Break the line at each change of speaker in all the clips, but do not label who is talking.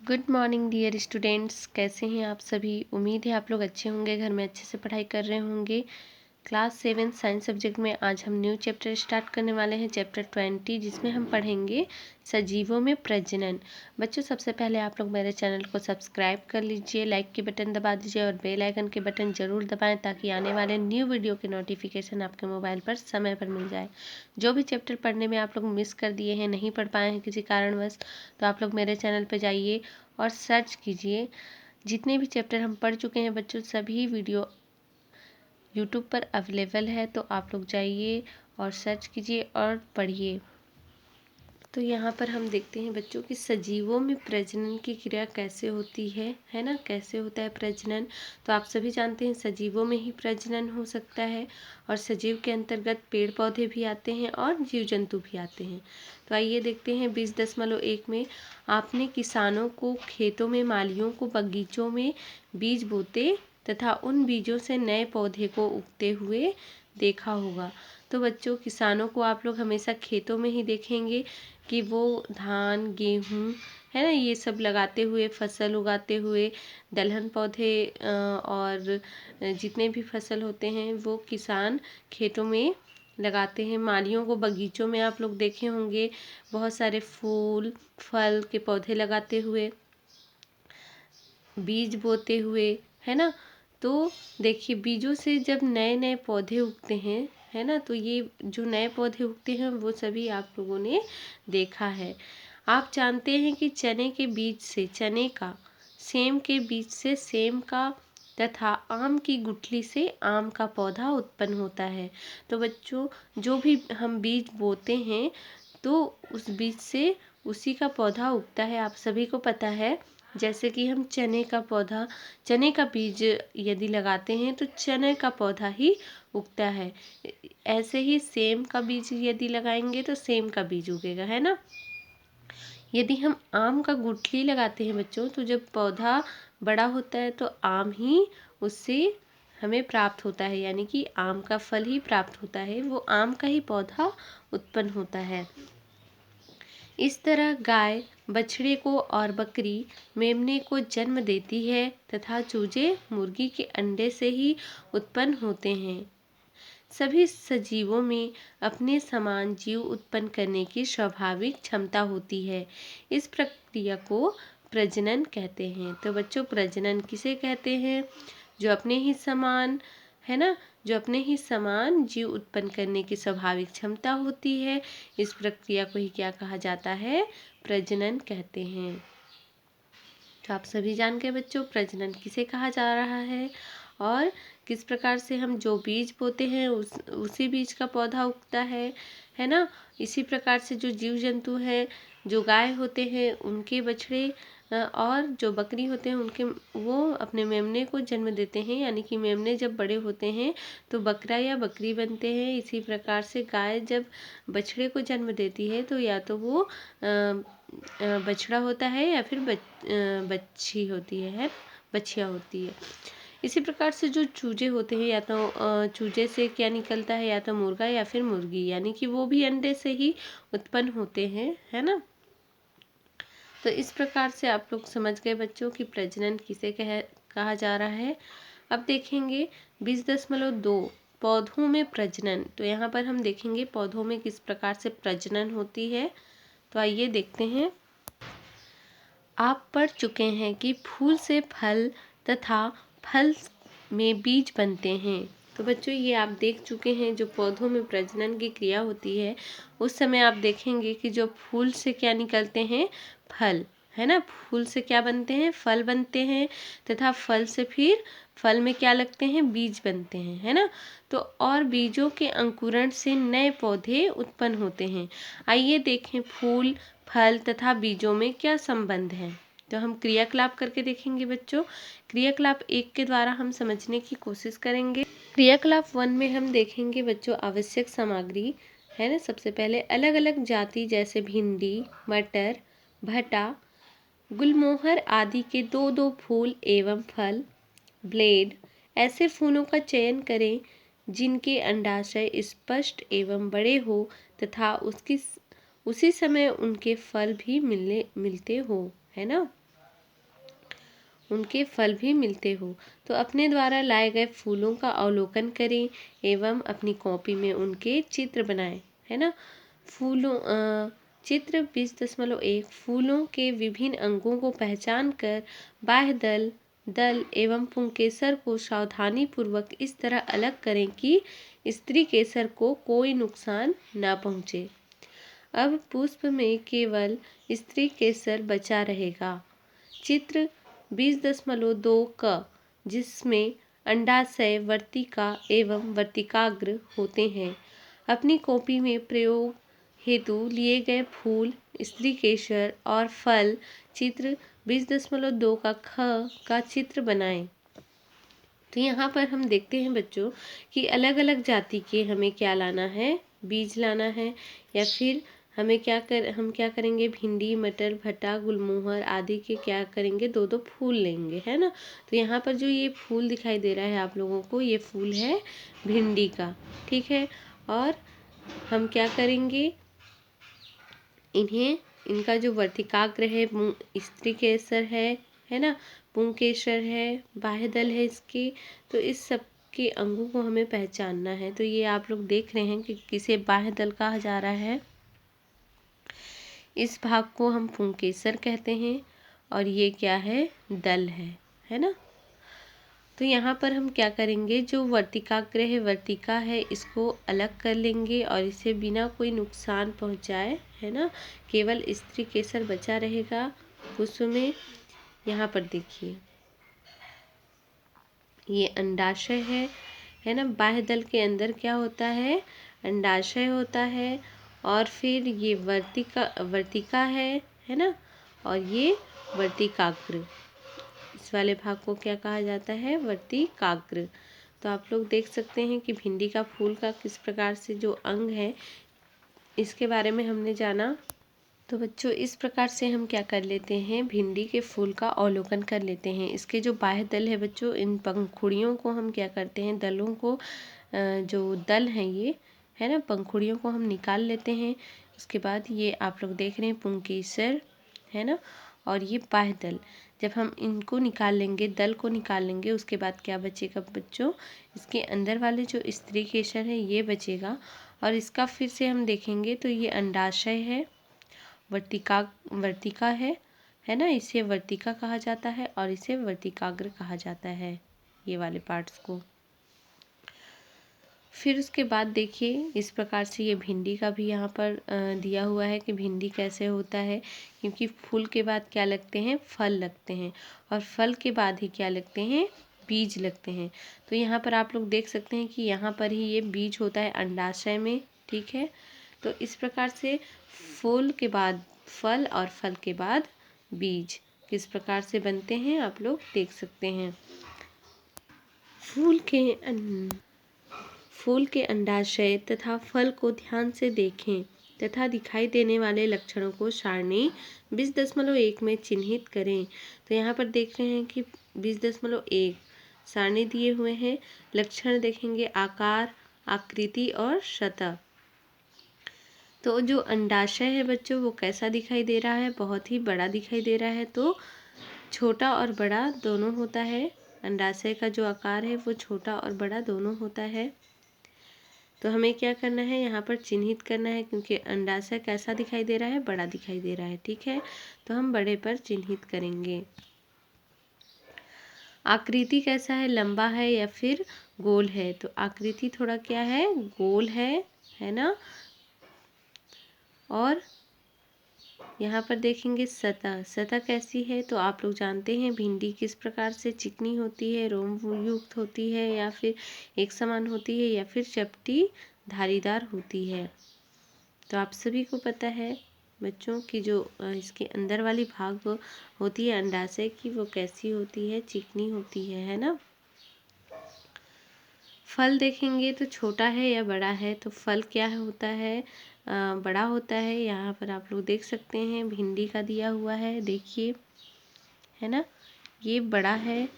Good morning dear students. कैसे हैं आप सभी? उम्मीद है आप लोग अच्छे होंगे, घर में अच्छे से पढ़ाई कर रहे होंगे। क्लास 7 साइंस सब्जेक्ट में आज हम न्यू चैप्टर स्टार्ट करने वाले हैं, चैप्टर 20, जिसमें हम पढ़ेंगे सजीवों में प्रजनन। बच्चों, सबसे पहले आप लोग मेरे चैनल को सब्सक्राइब कर लीजिए, लाइक के बटन दबा दीजिए और बेल आइकन के बटन ज़रूर दबाएं ताकि आने वाले न्यू वीडियो के नोटिफिकेशन आपके मोबाइल पर समय पर मिल जाए। जो भी चैप्टर पढ़ने में आप लोग मिस कर दिए हैं, नहीं पढ़ पाए हैं किसी कारणवश, तो आप लोग मेरे चैनल पर जाइए और सर्च कीजिए। जितने भी चैप्टर हम पढ़ चुके हैं बच्चों, सभी वीडियो यूट्यूब पर अवेलेबल है, तो आप लोग जाइए और सर्च कीजिए और पढ़िए। तो यहाँ पर हम देखते हैं बच्चों कि सजीवों में प्रजनन की क्रिया कैसे होती है ना, कैसे होता है प्रजनन। तो आप सभी जानते हैं सजीवों में ही प्रजनन हो सकता है, और सजीव के अंतर्गत पेड़ पौधे भी आते हैं और जीव जंतु भी आते हैं। तो आइए देखते हैं 20.1 में आपने किसानों को खेतों में, मालियों को बगीचों में बीज बोते तथा उन बीजों से नए पौधे को उगते हुए देखा होगा। तो बच्चों, किसानों को आप लोग हमेशा खेतों में ही देखेंगे कि वो धान, गेहूँ, है ना, ये सब लगाते हुए, फसल उगाते हुए, दलहन पौधे और जितने भी फसल होते हैं वो किसान खेतों में लगाते हैं। मालियों को बगीचों में आप लोग देखे होंगे बहुत सारे फूल, फल के पौधे लगाते हुए, बीज बोते हुए, है ना। तो देखिए, बीजों से जब नए नए पौधे उगते हैं, है ना, तो ये जो नए पौधे उगते हैं वो सभी आप लोगों ने देखा है। आप जानते हैं कि चने के बीज से चने का, सेम के बीज से सेम का तथा आम की गुठली से आम का पौधा उत्पन्न होता है। तो बच्चों, जो भी हम बीज बोते हैं तो उस बीज से उसी का पौधा उगता है, आप सभी को पता है। जैसे कि हम चने का पौधा, चने का बीज यदि लगाते हैं तो चने का पौधा ही उगता है। ऐसे ही सेम का बीज यदि लगाएंगे तो सेम का बीज उगेगा, है ना। यदि हम आम का गुठली लगाते हैं बच्चों, तो जब पौधा बड़ा होता है तो आम ही उससे हमें प्राप्त होता है, यानी कि आम का फल ही प्राप्त होता है, वो आम का ही पौधा उत्पन्न होता है। इस तरह गाय बछड़े को और बकरी मेमने को जन्म देती है तथा चूजे मुर्गी के अंडे से ही उत्पन्न होते हैं। सभी सजीवों में अपने समान जीव उत्पन्न करने की स्वाभाविक क्षमता होती है। इस प्रक्रिया को प्रजनन कहते हैं। तो बच्चों, प्रजनन किसे कहते हैं? जो अपने ही समान, है ना, जो अपने ही समान जीव उत्पन्न करने की स्वाभाविक क्षमता होती है, इस प्रक्रिया को ही क्या कहा जाता है? प्रजनन कहते हैं। तो आप सभी जान गए बच्चों प्रजनन किसे कहा जा रहा है और किस प्रकार से हम जो बीज बोते हैं उसी बीज का पौधा उगता है ना। इसी प्रकार से जो जीव जंतु हैं, जो गाय होते हैं उनके बछड़े और जो बकरी होते हैं उनके, वो अपने मेमने को जन्म देते हैं, यानी कि मेमने जब बड़े होते हैं तो बकरा या बकरी बनते हैं। इसी प्रकार से गाय जब बछड़े को जन्म देती है तो या तो वो बछड़ा होता है या फिर बच्ची होती है, बछिया होती है। इसी प्रकार से जो चूजे होते हैं, या तो चूजे से क्या निकलता है, या तो मुर्गा या फिर मुर्गी, यानी कि वो भी अंडे से ही उत्पन्न होते हैं, है ना। तो इस प्रकार से आप लोग समझ गए बच्चों कि प्रजनन किसे कहा जा रहा है। अब देखेंगे 20.2 पौधों में प्रजनन। तो यहाँ पर हम देखेंगे पौधों में किस प्रकार से प्रजनन होती है। तो आइए देखते हैं। आप पढ़ चुके हैं कि फूल से फल तथा फल में बीज बनते हैं। तो बच्चों, ये आप देख चुके हैं जो पौधों में प्रजनन की क्रिया होती है, उस समय आप देखेंगे कि जो फूल से क्या निकलते हैं? फल, है ना। फूल से क्या बनते हैं? फल बनते हैं, तथा फल से फिर फल में क्या लगते हैं? बीज बनते हैं, है ना। तो और बीजों के अंकुरण से नए पौधे उत्पन्न होते हैं। आइए देखें फूल, फल तथा बीजों में क्या संबंध है। तो हम क्रियाकलाप करके देखेंगे बच्चों। क्रियाकलाप 1 के द्वारा हम समझने की कोशिश करेंगे। क्रियाकलाप 1 में हम देखेंगे बच्चों आवश्यक सामग्री, है ना। सबसे पहले अलग अलग जाति जैसे भिंडी, मटर, भटा, गुलमोहर आदि के 2-2 फूल एवं फल, ब्लेड, ऐसे फूलों का चयन करें जिनके अंडाशय स्पष्ट एवं बड़े हो तथा उसी समय उनके फल भी मिलते हो, है ना। उनके फल भी मिलते हो। तो अपने द्वारा लाए गए फूलों का अवलोकन करें एवं अपनी कॉपी में उनके चित्र बनाएं, है ना। चित्र 20.1 फूलों के विभिन्न अंगों को पहचान कर बाह्य दल, दल एवं पुंकेसर को सावधानी पूर्वक इस तरह अलग करें कि स्त्री केसर को कोई नुकसान ना पहुँचे। अब पुष्प में केवल स्त्री केसर बचा रहेगा। चित्र 20.2 क जिसमें अंडाशय, वर्तिका एवं वर्तिकाग्र होते हैं। अपनी कॉपी में प्रयोग हेतु लिए गए फूल, स्त्री केसर और फल चित्र 20.2 का ख का चित्र बनाएं। तो यहाँ पर हम देखते हैं बच्चों कि अलग अलग जाति के हमें क्या लाना है, बीज लाना है, या फिर हम क्या करेंगे, भिंडी, मटर, भट्टा, गुलमोहर आदि के क्या करेंगे, दो दो फूल लेंगे, है ना। तो यहाँ पर जो ये फूल दिखाई दे रहा है आप लोगों को, ये फूल है भिंडी का, ठीक है। और हम क्या करेंगे, इनका जो वर्तिकाग्र है स्त्री केसर है ना, पुंकेसर है, बाह्य दल है इसके, तो इस सब के अंगों को हमें पहचानना है। तो ये आप लोग देख रहे हैं कि किसे बाह्य दल कहा जा रहा है, इस भाग को हम पुंकेसर कहते हैं, और ये क्या है, दल है ना। तो यहाँ पर हम क्या करेंगे, जो वर्तिकाग्र है, वर्तिका है, इसको अलग कर लेंगे और इसे बिना कोई नुकसान पहुँचाए, है ना, केवल स्त्री केसर बचा रहेगा पुष्प में। यहाँ पर देखिए ये अंडाशय है ना। बाह्य दल के अंदर क्या होता है, अंडाशय होता है, और फिर ये वर्तिका है ना, और ये वर्तिकाग्र, इस वाले भाग को क्या कहा जाता है, वर्तिकाग्र। तो आप लोग देख सकते हैं कि भिंडी का फूल का किस प्रकार से जो अंग है, इसके बारे में हमने जाना। तो बच्चों इस प्रकार से हम क्या कर लेते हैं, भिंडी के फूल का अवलोकन कर लेते हैं। इसके जो बाह्य दल है बच्चों, इन पंखुड़ियों को हम क्या करते हैं, दलों को, जो दल हैं ये, है ना, पंखुड़ियों को हम निकाल लेते हैं। उसके बाद ये आप लोग देख रहे हैं पुंकेसर, है ना, और ये बाह्य दल, जब हम इनको निकाल लेंगे, दल को निकाल लेंगे, उसके बाद क्या बचेगा बच्चों, इसके अंदर वाले जो स्त्री केसर है ये बचेगा। और इसका फिर से हम देखेंगे तो ये अंडाशय है, वर्तिका है ना, इसे वर्तिका कहा जाता है और इसे वर्तिकाग्र कहा जाता है, ये वाले पार्ट्स को। फिर उसके बाद देखिए इस प्रकार से ये भिंडी का भी यहाँ पर दिया हुआ है कि भिंडी कैसे होता है, क्योंकि फूल के बाद क्या लगते हैं, फल लगते हैं, और फल के बाद ही क्या लगते हैं, बीज लगते हैं। तो यहाँ पर आप लोग देख सकते हैं कि यहाँ पर ही ये बीज होता है अंडाशय में, ठीक है। तो इस प्रकार से फूल के बाद फल और फल के बाद बीज किस प्रकार से बनते हैं आप लोग देख सकते हैं। फूल के अंडाशय तथा फल को ध्यान से देखें तथा दिखाई देने वाले लक्षणों को सारणी 20.1 में चिन्हित करें। तो यहाँ पर देख रहे हैं कि 20.1 सारणी दिए हुए हैं। लक्षण देखेंगे, आकार, आकृति और सतह। तो जो अंडाशय है बच्चों वो कैसा दिखाई दे रहा है, बहुत ही बड़ा दिखाई दे रहा है। तो छोटा और बड़ा दोनों होता है, अंडाशय का जो आकार है वो छोटा और बड़ा दोनों होता है। तो हमें क्या करना है, यहाँ पर चिन्हित करना है, क्योंकि अंडाशय कैसा दिखाई दे रहा है, बड़ा दिखाई दे रहा है, ठीक है। तो हम बड़े पर चिन्हित करेंगे। आकृति कैसा है, लंबा है या फिर गोल है, तो आकृति थोड़ा क्या है, गोल है ना। और यहाँ पर देखेंगे सतह कैसी है, तो आप लोग जानते हैं भिंडी किस प्रकार से चिकनी होती है, रोम युक्त होती है, या फिर एक समान होती है, या फिर चपटी धारीदार होती है। तो आप सभी को पता है बच्चों की जो इसके अंदर वाली भाग होती है अंडाशय की, वो कैसी होती है, चिकनी होती है ना। फल देखेंगे तो छोटा है या बड़ा है, तो फल क्या होता है, बड़ा होता है। यहाँ पर आप लोग देख सकते हैं भिंडी का दिया हुआ है, देखिए, है ना, ये बड़ा है,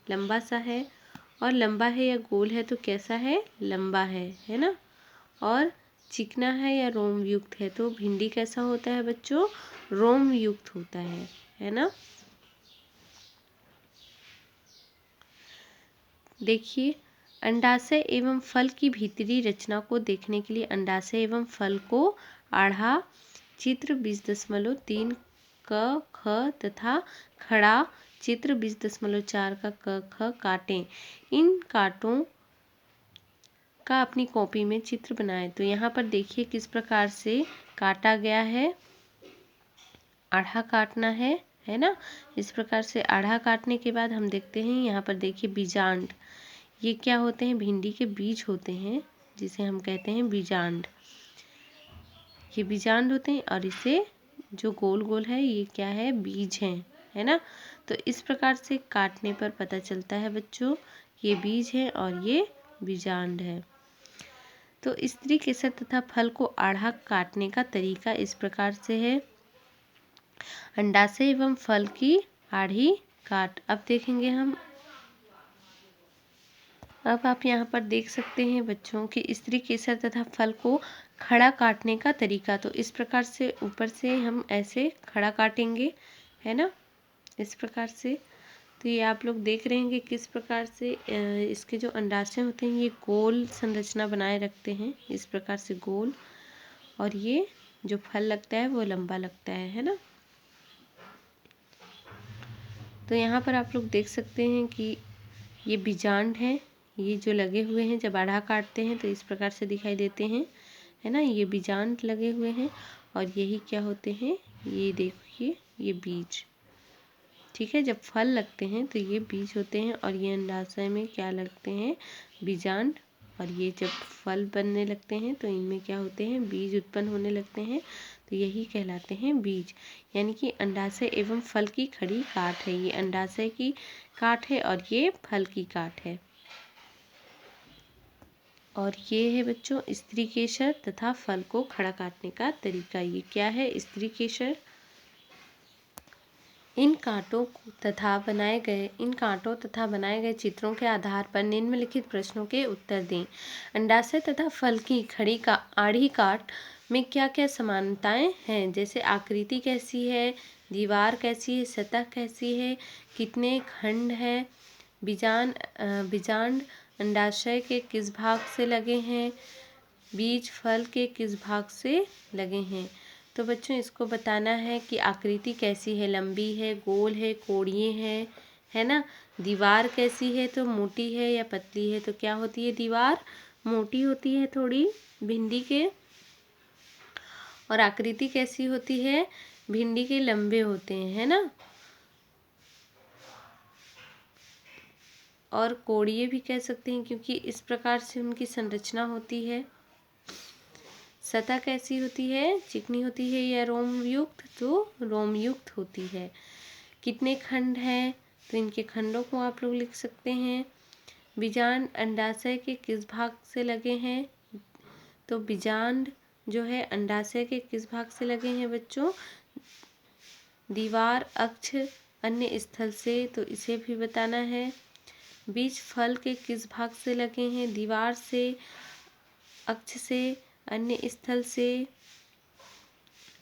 लंबा सा है, और लंबा है या गोल है तो कैसा है, लंबा है ना। और चिकना है या रोम युक्त है, तो भिंडी कैसा होता है बच्चों, रोम युक्त होता है ना। देखिए, अंडाशय एवं फल की भीतरी रचना को देखने के लिए अंडाशय एवं फल को आढ़ा चित्र 20.3 क ख तथा खड़ा चित्र 20.4 का क ख काटें। इन कांटों का अपनी कॉपी में चित्र बनाएं। तो यहाँ पर देखिए किस प्रकार से काटा गया है। आढ़ा काटना है ना। इस प्रकार से आढ़ा काटने के बाद हम देखते हैं यहाँ पर देखिए बीजांड। ये क्या होते हैं? भिंडी के बीज होते हैं, जिसे हम कहते हैं बीजांड। ये बीजांड होते हैं और इसे जो गोल गोल है ये क्या है? बीज हैं, है ना। तो इस प्रकार से काटने पर पता चलता है बच्चों, ये बीज है और ये बीजांड है। तो स्त्री केसर तथा फल को आढ़ा काटने का तरीका इस प्रकार से है। अंडाशय एवं फल की आढ़ी काट। अब देखेंगे हम। अब आप यहाँ पर देख सकते हैं बच्चों कि स्त्री केसर तथा फल को खड़ा काटने का तरीका। तो इस प्रकार से ऊपर से हम ऐसे खड़ा काटेंगे, है ना, इस प्रकार से। तो ये आप लोग देख रहे हैं कि किस प्रकार से इसके जो अंडाशय होते हैं ये गोल संरचना बनाए रखते हैं, इस प्रकार से गोल। और ये जो फल लगता है वो लंबा लगता है ना। तो यहाँ पर आप लोग देख सकते हैं कि ये बीजांड है। ये जो लगे हुए हैं जब आढ़ा काटते हैं तो इस प्रकार से दिखाई देते हैं, है ना। ये बीजांड लगे हुए हैं और यही क्या होते हैं? ये देखिए ये बीज, ठीक है। जब फल लगते हैं तो ये बीज होते हैं और ये अंडाशय में क्या लगते हैं? बीजांड। और ये जब फल बनने लगते हैं तो इनमें क्या होते हैं? बीज उत्पन्न होने लगते हैं। तो यही कहलाते हैं बीज। यानी कि अंडाशय एवं फल की खड़ी काट है। ये अंडाशय की काट है और ये फल की काट है। और ये है बच्चों स्त्री केसर तथा फल को खड़ा काटने का तरीका। ये क्या है? स्त्री केसर। इन कांटों तथा बनाए गए चित्रों के आधार पर निम्नलिखित प्रश्नों के उत्तर दें। अंडाशय तथा फल की खड़ी का आढ़ी काट में क्या क्या समानताएं हैं? जैसे आकृति कैसी है, दीवार कैसी है, सतह कैसी है, कितने खंड हैं, बीजांड अंडाशय के किस भाग से लगे हैं, बीज फल के किस भाग से लगे हैं। तो बच्चों इसको बताना है कि आकृति कैसी है, लंबी है, गोल है, कोणीय है ना। दीवार कैसी है, तो मोटी है या पतली है। तो क्या होती है? दीवार मोटी होती है थोड़ी भिंडी के। और आकृति कैसी होती है? भिंडी के लंबे होते हैं, है ना। और कोणीय भी कह सकते हैं क्योंकि इस प्रकार से उनकी संरचना होती है। सतह कैसी होती है? चिकनी होती है या रोम युक्त? तो रोम युक्त होती है। कितने खंड हैं? तो इनके खंडों को आप लोग लिख सकते हैं। बीजांड अंडाशय के किस भाग से लगे हैं? तो बीजांड जो है अंडाशय के किस भाग से लगे हैं बच्चों? दीवार, अक्ष, अन्य स्थल से, तो इसे भी बताना है। बीज फल के किस भाग से लगे हैं? दीवार से, अक्ष से, अन्य स्थल से,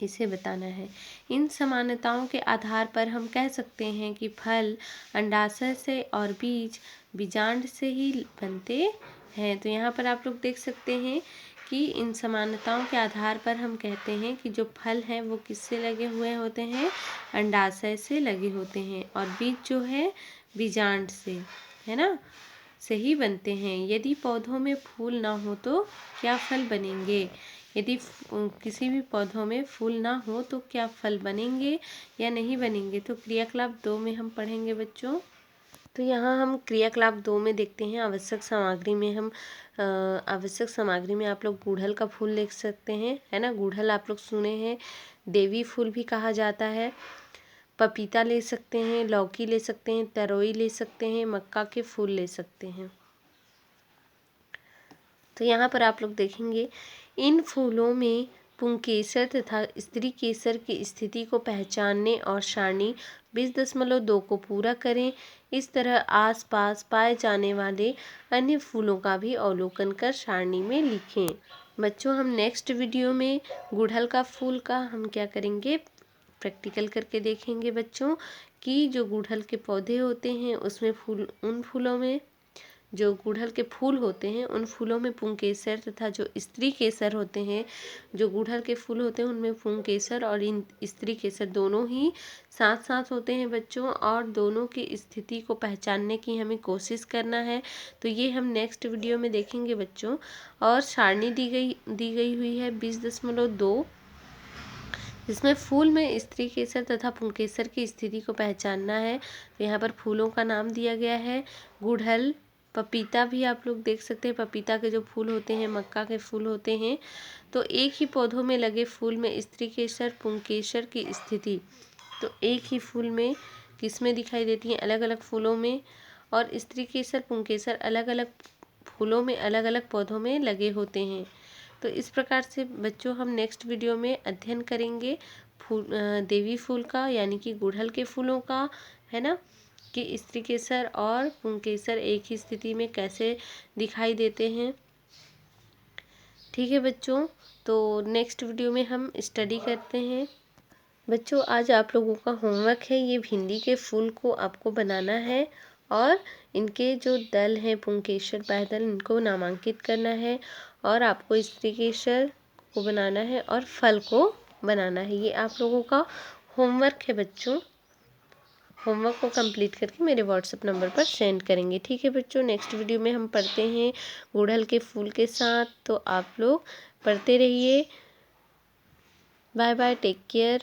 इसे बताना है। इन समानताओं के आधार पर हम कह सकते हैं कि फल अंडाशय से और बीज बीजांड से ही बनते हैं। तो यहाँ पर आप लोग देख सकते हैं कि इन समानताओं के आधार पर हम कहते हैं कि जो फल हैं वो किससे लगे हुए होते हैं? अंडाशय से लगे होते हैं। और बीज जो है बीजांड से, है ना, से ही बनते हैं। यदि पौधों में फूल ना हो तो क्या फल बनेंगे? यदि किसी भी पौधों में फूल ना हो तो क्या फल बनेंगे या नहीं बनेंगे? तो क्रियाकलाप 2 में हम पढ़ेंगे बच्चों। तो यहाँ हम क्रियाकलाप 2 में देखते हैं। आवश्यक सामग्री में आप लोग गुड़हल का फूल लिख सकते हैं, है ना। गुड़हल आप लोग सुने हैं, देवी फूल भी कहा जाता है। पपीता ले सकते हैं, लौकी ले सकते हैं, तरोई ले सकते हैं, मक्का के फूल ले सकते हैं। तो यहाँ पर आप लोग देखेंगे इन फूलों में पुंकेसर तथा स्त्री केसर की स्थिति को पहचानने और सारणी 20.2 को पूरा करें। इस तरह आसपास पाए जाने वाले अन्य फूलों का भी अवलोकन कर सारणी में लिखें। बच्चों हम नेक्स्ट वीडियो में गुड़हल का फूल का हम क्या करेंगे? प्रैक्टिकल करके देखेंगे बच्चों कि जो गुड़हल के पौधे होते हैं उसमें उन फूलों में जो गुड़हल के फूल होते हैं उन फूलों में पुंकेसर तथा जो स्त्री केसर होते हैं, जो गुड़हल के फूल होते हैं उनमें पुंकेसर और इन स्त्री केसर दोनों ही साथ साथ होते हैं बच्चों, और दोनों की स्थिति को पहचानने की हमें कोशिश करना है। तो ये हम नेक्स्ट वीडियो में देखेंगे बच्चों। और सारणी दी गई हुई है 20.2, जिसमें फूल में स्त्री केसर तथा पुंकेसर की स्थिति को पहचानना है। तो यहाँ पर फूलों का नाम दिया गया है गुड़हल, पपीता भी आप लोग देख सकते हैं, पपीता के जो फूल होते हैं मक्का के फूल होते हैं। तो एक ही पौधों में लगे फूल में स्त्री केसर पुंकेसर की स्थिति, तो एक ही फूल में किसमें दिखाई देती हैं, अलग अलग फूलों में, और स्त्री केसर पुंकेसर अलग अलग फूलों में अलग अलग पौधों में लगे होते हैं। तो इस प्रकार से बच्चों हम नेक्स्ट वीडियो में अध्ययन करेंगे देवी फूल का, यानी कि गुड़हल के फूलों का, है ना, कि स्त्री केसर और पुंकेसर एक ही स्थिति में कैसे दिखाई देते हैं। ठीक है बच्चों, तो नेक्स्ट वीडियो में हम स्टडी करते हैं। बच्चों आज आप लोगों का होमवर्क है, ये भिंडी के फूल को आपको बनाना है और इनके जो दल हैं पुंकेसर पैदल इनको नामांकित करना है, और आपको स्त्री केसर को बनाना है और फल को बनाना है। ये आप लोगों का होमवर्क है बच्चों। होमवर्क को कंप्लीट करके मेरे व्हाट्सएप नंबर पर सेंड करेंगे। ठीक है बच्चों, नेक्स्ट वीडियो में हम पढ़ते हैं गुड़हल के फूल के साथ। तो आप लोग पढ़ते रहिए। Bye bye, take care.